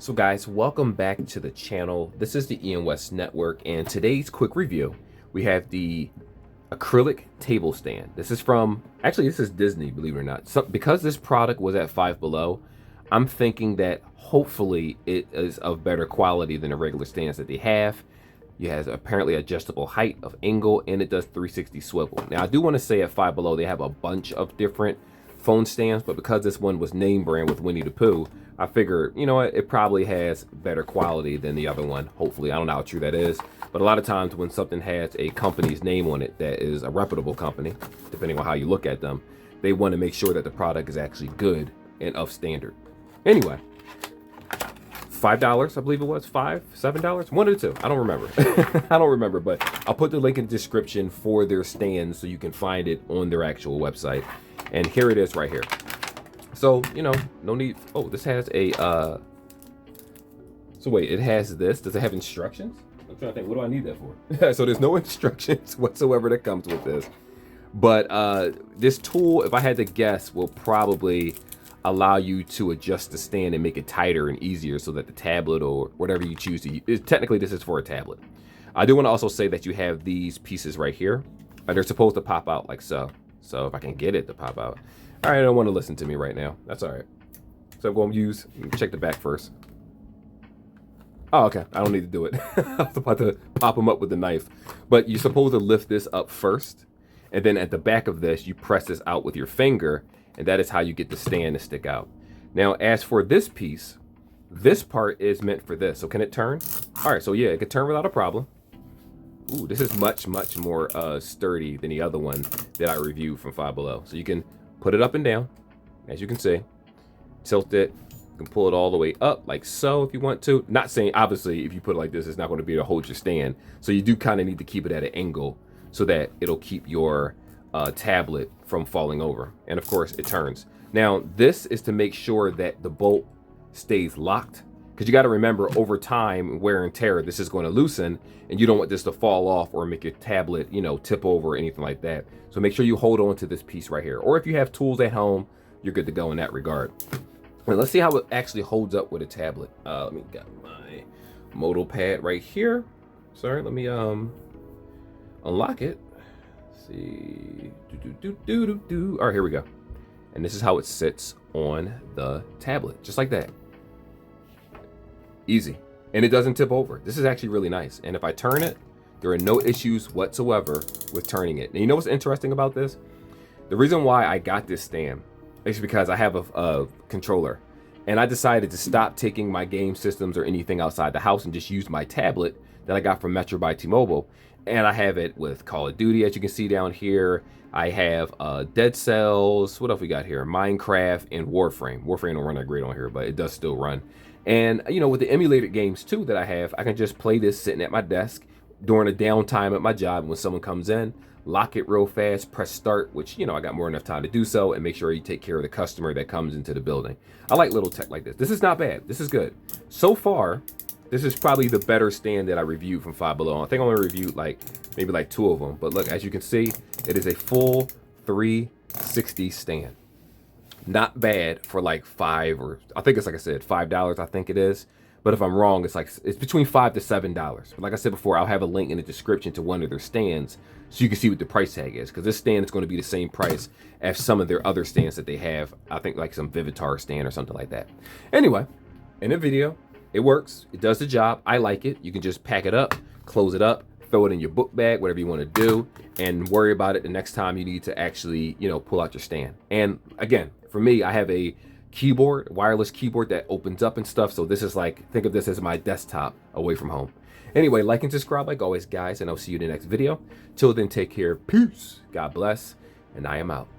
So guys, welcome back to the channel. This is the Ian West Network, and today's quick review, we have the acrylic table stand. This is from, actually this is Disney, believe it or not. So, because this product was at Five Below, I'm thinking that hopefully it is of better quality than the regular stands that they have. It has apparently adjustable height of angle, and it does 360 swivel. Now I do want to say at Five Below they have a bunch of different phone stands, but because this one was name brand with Winnie the Pooh, I figure, you know what, it probably has better quality than the other one. Hopefully, I don't know how true that is, but a lot of times when something has a company's name on it that is a reputable company, depending on how you look at them, they want to make sure that the product is actually good and of standard. Anyway, $5, I believe it was, $7, one of the two. I don't remember. I don't remember, but I'll put the link in the description for their stands so you can find it on their actual website. And here it is right here. So, you know, no need. Oh, this has a, so wait, it has this. Does it have instructions? I'm trying to think, what do I need that for? So there's no instructions whatsoever that comes with this. But this tool, if I had to guess, will probably allow you to adjust the stand and make it tighter and easier so that the tablet or whatever you choose to use, technically this is for a tablet. I do want to also say that you have these pieces right here. They're supposed to pop out like so. So if I can get it to pop out. All right, I don't want to listen to me right now. That's all right. So I'm going to check the back first. Oh, okay. I don't need to do it. I was about to pop them up with the knife. But you're supposed to lift this up first. And then at the back of this, you press this out with your finger. And that is how you get the stand to stick out. Now, as for this piece, this part is meant for this. So can it turn? All right, so yeah, it can turn without a problem. Ooh, this is much more sturdy than the other one that I reviewed from Five Below. So you can put it up and down, as you can see. Tilt it. You can pull it all the way up like so if you want to. Not saying, obviously, if you put it like this, it's not going to be able to hold your stand. So you do kind of need to keep it at an angle so that it'll keep your tablet from falling over. And of course, it turns. Now, this is to make sure that the bolt stays locked. Because you got to remember, over time, wear and tear, this is going to loosen, and you don't want this to fall off or make your tablet, you know, tip over or anything like that. So make sure you hold on to this piece right here. Or if you have tools at home, you're good to go in that regard. Well, let's see how it actually holds up with a tablet. Let me get my modal pad right here. Sorry, let me unlock it. Let's see. All right, here we go. And this is how it sits on the tablet, just like that. Easy. And it doesn't tip over. This is actually really nice. And if I turn it, there are no issues whatsoever with turning it. And you know what's interesting about this? The reason why I got this stand is because I have a controller. And I decided to stop taking my game systems or anything outside the house and just use my tablet that I got from Metro by T-Mobile. And I have it with Call of Duty, as you can see down here. I have Dead Cells. What else we got here? Minecraft and Warframe. Warframe don't run that great on here, but it does still run. And, you know, with the emulated games, too, that I have, I can just play this sitting at my desk during a downtime at my job. When someone comes in, lock it real fast, press start, which, you know, I got more than enough time to do so, and make sure you take care of the customer that comes into the building. I like little tech like this. This is not bad. This is good. So far, this is probably the better stand that I reviewed from Five Below. I think I only reviewed maybe like 2 of them. But look, as you can see, it is a full 360 stand. Not bad for like I think it's, like I said, $5, I think it is. But if I'm wrong, it's between $5 to $7. But like I said before, I'll have a link in the description to one of their stands so you can see what the price tag is. Because this stand is going to be the same price as some of their other stands that they have. I think like some Vivitar stand or something like that. Anyway, in the video, it works. It does the job. I like it. You can just pack it up, close it up, throw it in your book bag, whatever you want to do, and worry about it the next time you need to actually, you know, pull out your stand. And again, for me, I have a keyboard, wireless keyboard that opens up and stuff. So this is like, think of this as my desktop away from home. Anyway, like and subscribe like always, guys, and I'll see you in the next video. Till then, take care. Peace. God bless. And I am out.